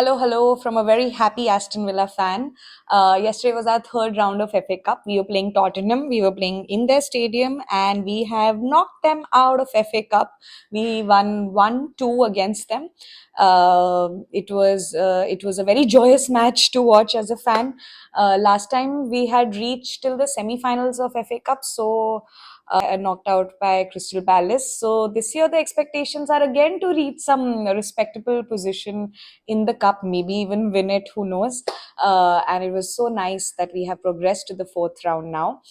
Hello from a very happy Aston Villa fan. Yesterday was our third round of FA Cup. We were playing Tottenham. We were playing in their stadium, and we have knocked them out of FA Cup. We won 1-2 against them. It was a very joyous match to watch as a fan. Last time we had reached till the semi-finals of FA Cup, so knocked out by Crystal Palace. So this year the expectations are again to reach some respectable position in the cup, maybe even win it, who knows. And it was so nice that we have progressed to the fourth round now.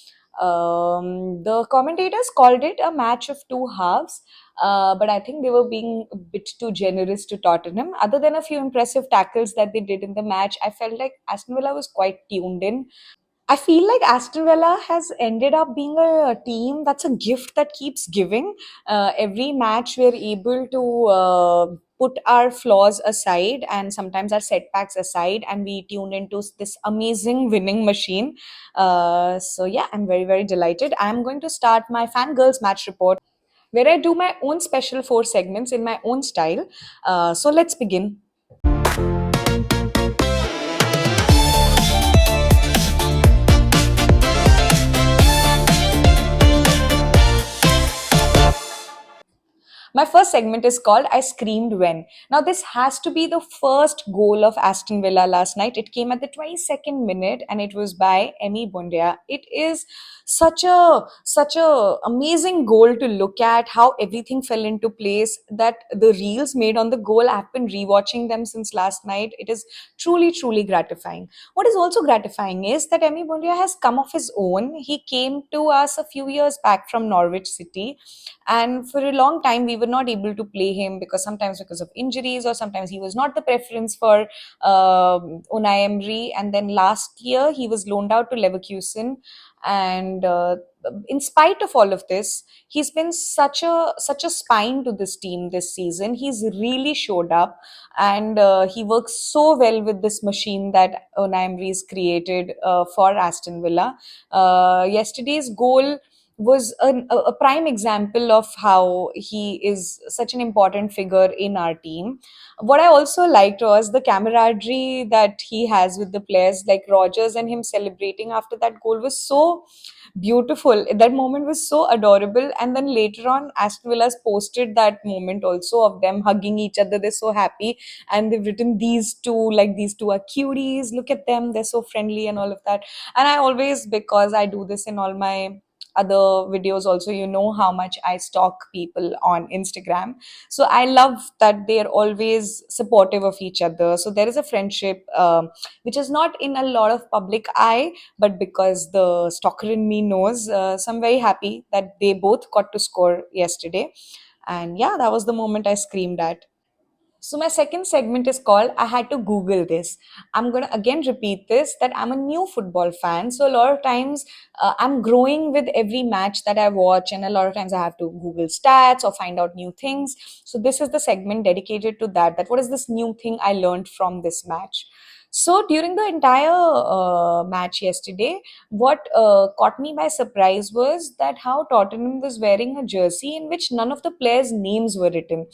The commentators called it a match of two halves, but I think they were being a bit too generous to Tottenham. Other than a few impressive tackles that they did in the match, I felt like Aston Villa was quite tuned in. I feel like Aston Villa has ended up being a team that's a gift that keeps giving. Every match, we're able to put our flaws aside and sometimes our setbacks aside, and we tune into this amazing winning machine. So, yeah, I'm very, very delighted. I'm going to start my Fangirls match report where I do my own special four segments in my own style. So, let's begin. My first segment is called I Screamed When. Now, this has to be the first goal of Aston Villa last night. It came at the 22nd minute and it was by Emi Bundia. It is such a amazing goal to look at, how everything fell into place, that the reels made on the goal, I've been rewatching them since last night. It is truly, truly gratifying. What is also gratifying is that Emi Bundia has come of his own. He came to us a few years back from Norwich City, and for a long time we were not able to play him because sometimes because of injuries or sometimes he was not the preference for Unai Emery. And then last year he was loaned out to Leverkusen, and in spite of all of this, he's been such a spine to this team this season. He's really showed up, and he works so well with this machine that Unai Emery has created for Aston Villa. Yesterday's goal was a prime example of how he is such an important figure in our team. What I also liked was the camaraderie that he has with the players, like Rogers and him celebrating after that goal was so beautiful. That moment was so adorable. And then later on, Aston Villa's posted that moment also of them hugging each other. They're so happy. And they've written these two, like these two are cuties. Look at them. They're so friendly and all of that. And I always, because I do this in all my other videos also, you know how much I stalk people on Instagram. So I love that they're always supportive of each other. So there is a friendship which is not in a lot of public eye, but because the stalker in me knows. So I'm very happy that they both got to score yesterday. And yeah, that was the moment I screamed at. So my second segment is called I had to Google this. I'm going to again repeat this, that I'm a new football fan. So a lot of times I'm growing with every match that I watch, and a lot of times I have to Google stats or find out new things. So this is the segment dedicated to that. That what is this new thing I learned from this match? So during the entire match yesterday, what caught me by surprise was that how Tottenham was wearing a jersey in which none of the players' names were written.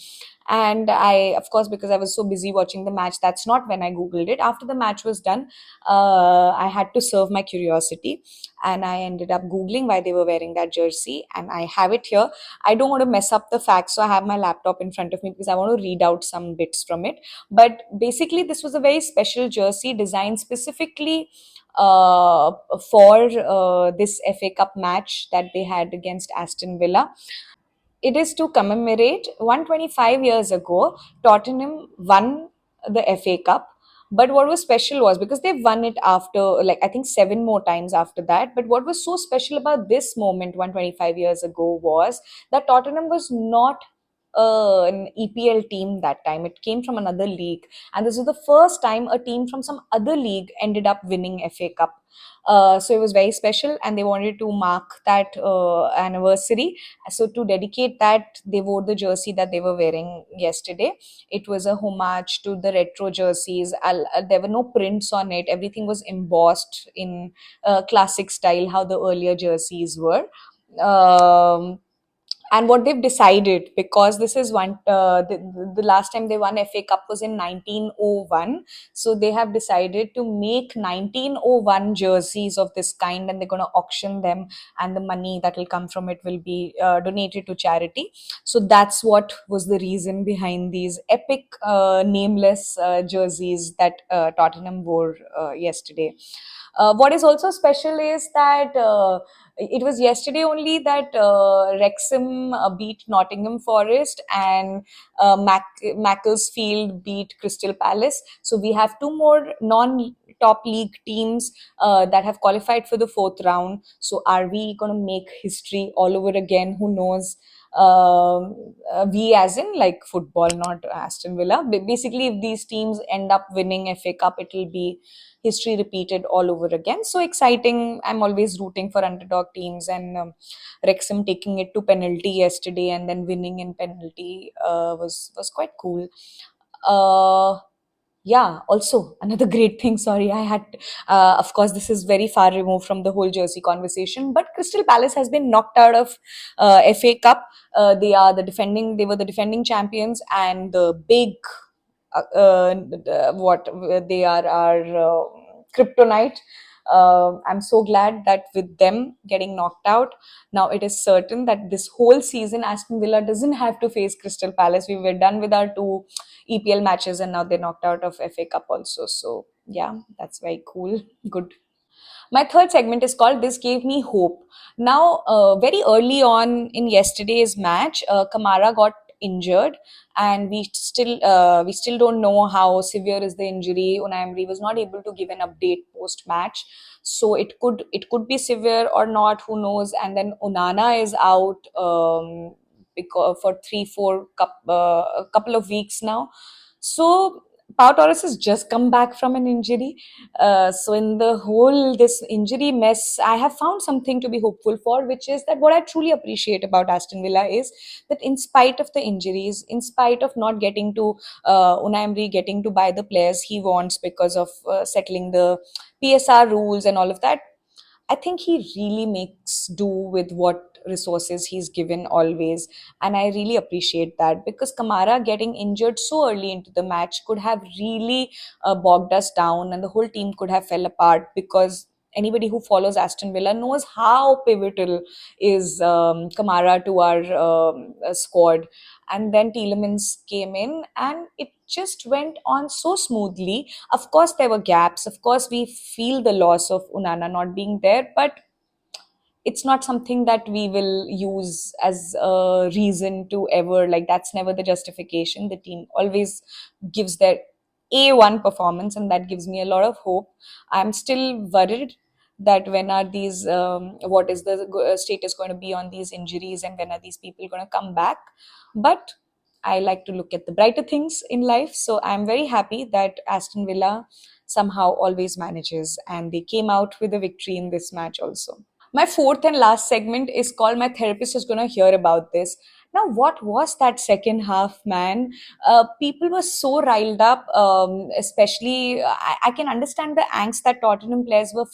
And I, of course, because I was so busy watching the match, that's not when I Googled it. After the match was done, I had to serve my curiosity, and I ended up Googling why they were wearing that jersey. And I have it here. I don't want to mess up the facts, so I have my laptop in front of me because I want to read out some bits from it. But basically, this was a very special jersey designed specifically uh, for this FA Cup match that they had against Aston Villa. It is to commemorate 125 years ago, Tottenham won the FA Cup. But what was special was because they've won it after, like, I think seven more times after that. But what was so special about this moment 125 years ago was that Tottenham was not an EPL team that time. It came from another league. And this was the first time a team from some other league ended up winning FA Cup. So it was very special, and they wanted to mark that anniversary. So to dedicate that, they wore the jersey that they were wearing yesterday. It was a homage to the retro jerseys. There were no prints on it. Everything was embossed in classic style, how the earlier jerseys were. Um, And what they've decided, because this is the last time they won FA Cup was in 1901, so they have decided to make 1901 jerseys of this kind, and they're going to auction them, and the money that will come from it will be donated to charity. So that's what was the reason behind these epic nameless jerseys that Tottenham wore yesterday. What is also special is that it was yesterday only that Wrexham beat Nottingham Forest, and Macclesfield beat Crystal Palace. So we have two more non-top league teams that have qualified for the fourth round. So are we going to make history all over again? Who knows? We as in like football, not Aston Villa. Basically, if these teams end up winning FA Cup, it will be history repeated all over again. So exciting. I'm always rooting for underdog teams, and Wrexham taking it to penalty yesterday and then winning in penalty was quite cool. Uh, yeah, also another great thing. Sorry, I had, of course, this is very far removed from the whole jersey conversation, but Crystal Palace has been knocked out of FA Cup. They were the defending champions, and the big what they are our kryptonite. I'm so glad that with them getting knocked out, now it is certain that this whole season Aston Villa doesn't have to face Crystal Palace. We were done with our two EPL matches, and now they're knocked out of FA Cup also. So yeah, that's very cool. Good. My third segment is called This Gave Me Hope. Now, very early on in yesterday's match, Kamara got injured, and we still don't know how severe is the injury. Unai Emery was not able to give an update post match, so it could be severe or not. Who knows? And then Onana is out because for 3 4 a couple of weeks now. So Pau Torres has just come back from an injury. So in the whole this injury mess, I have found something to be hopeful for, which is that what I truly appreciate about Aston Villa is that in spite of the injuries, in spite of not getting to Unai Emery getting to buy the players he wants because of settling the PSR rules and all of that, I think he really makes do with what resources he's given always. And I really appreciate that, because Kamara getting injured so early into the match could have really bogged us down, and the whole team could have fell apart, because anybody who follows Aston Villa knows how pivotal is Kamara to our squad. And then Tielemans came in, and it just went on so smoothly. Of course, there were gaps. Of course, we feel the loss of Unana not being there, but it's not something that we will use as a reason to ever, like, that's never the justification. The team always gives their A1 performance, and that gives me a lot of hope. I'm still worried that when are these, what is the status going to be on these injuries, and when are these people going to come back? But I like to look at the brighter things in life. So I'm very happy that Aston Villa somehow always manages, and they came out with a victory in this match also. My fourth and last segment is called My Therapist Is Gonna Hear About This. Now, what was that second half, man? People were so riled up, especially. I can understand the angst that Tottenham players were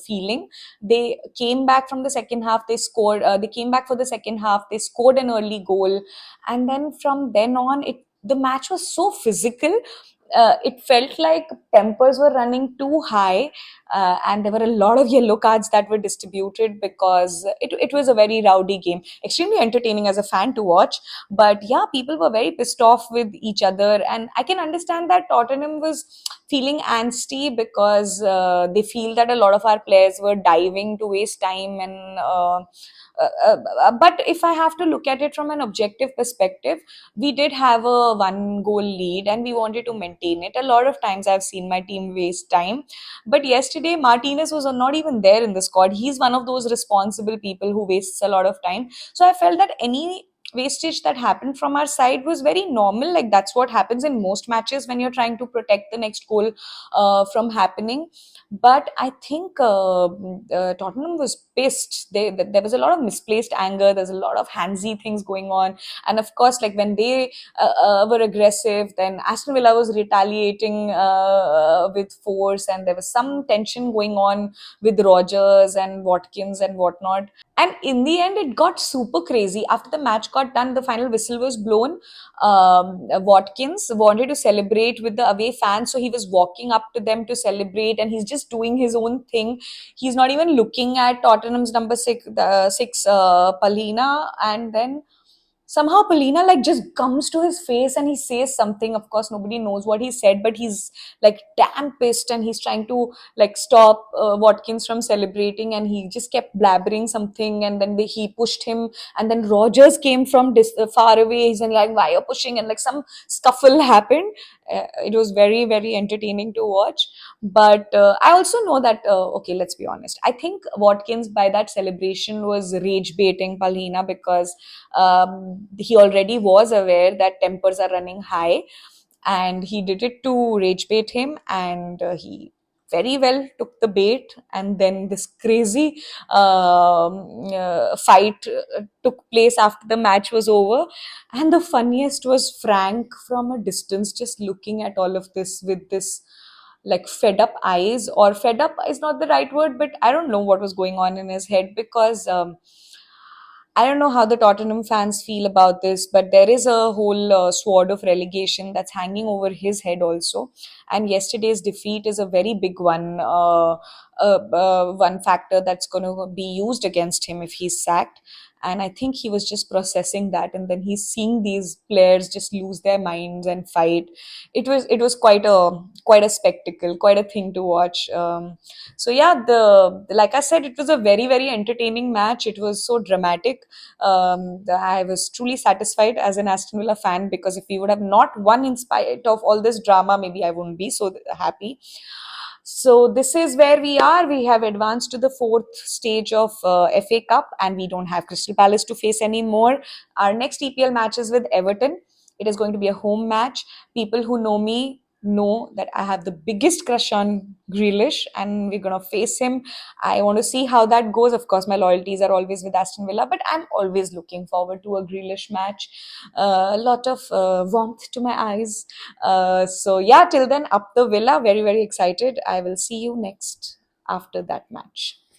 feeling. They came back from the second half, they scored, they came back for the second half, they scored an early goal. And then from then on, the match was so physical. It felt like tempers were running too high, and there were a lot of yellow cards that were distributed, because it was a very rowdy game, extremely entertaining as a fan to watch. But yeah, people were very pissed off with each other, and I can understand that Tottenham was feeling angsty, because they feel that a lot of our players were diving to waste time. And but if I have to look at it from an objective perspective, we did have a one goal lead, and we wanted to maintain it. A lot of times I've seen my team waste time, but yesterday Martinez was not even there in the squad. He's one of those responsible people who wastes a lot of time. So I felt that any wastage that happened from our side was very normal. Like that's what happens in most matches when you're trying to protect the next goal from happening. But I think Tottenham was pissed. There was a lot of misplaced anger. There's a lot of handsy things going on, and of course, like when they were aggressive, then Aston Villa was retaliating with force, and there was some tension going on with Rogers and Watkins and whatnot. And in the end, it got super crazy. After the match got done, the final whistle was blown. Watkins wanted to celebrate with the away fans, so he was walking up to them to celebrate, and he's just doing his own thing. He's not even looking at Tottenham's number six, Palina, and then somehow Polina like just comes to his face and he says something. Of course, nobody knows what he said, but he's like damn pissed and he's trying to like stop Watkins from celebrating, and he just kept blabbering something, and then he pushed him, and then Rogers came from far away. He's like, "Why you're pushing?" And like some scuffle happened. It was very very entertaining to watch. But I also know that okay, let's be honest. I think Watkins by that celebration was rage baiting Palina because he already was aware that tempers are running high, and he did it to rage bait him, and he very well took the bait, and then this crazy fight took place after the match was over. And the funniest was Frank from a distance just looking at all of this with this like fed up eyes, or fed up is not the right word, but I don't know what was going on in his head because I don't know how the Tottenham fans feel about this, but there is a whole sword of relegation that's hanging over his head also. And yesterday's defeat is a very big one, one factor that's going to be used against him if he's sacked. And I think he was just processing that, and then he's seeing these players just lose their minds and fight. It was quite a spectacle, quite a thing to watch. So yeah, the like I said, it was a very very entertaining match. It was so dramatic. I was truly satisfied as an Aston Villa fan, because if we would have not won in spite of all this drama, maybe I wouldn't be so happy. So this is where we are. We have advanced to the fourth stage of FA Cup, and we don't have Crystal Palace to face anymore. Our next EPL match is with Everton. It is going to be a home match. People who know me know that I have the biggest crush on Grealish, and we're going to face him. I want to see how that goes. Of course, my loyalties are always with Aston Villa, but I'm always looking forward to a Grealish match. A lot of warmth to my eyes. So yeah, till then, up the Villa. Very, very excited. I will see you next after that match.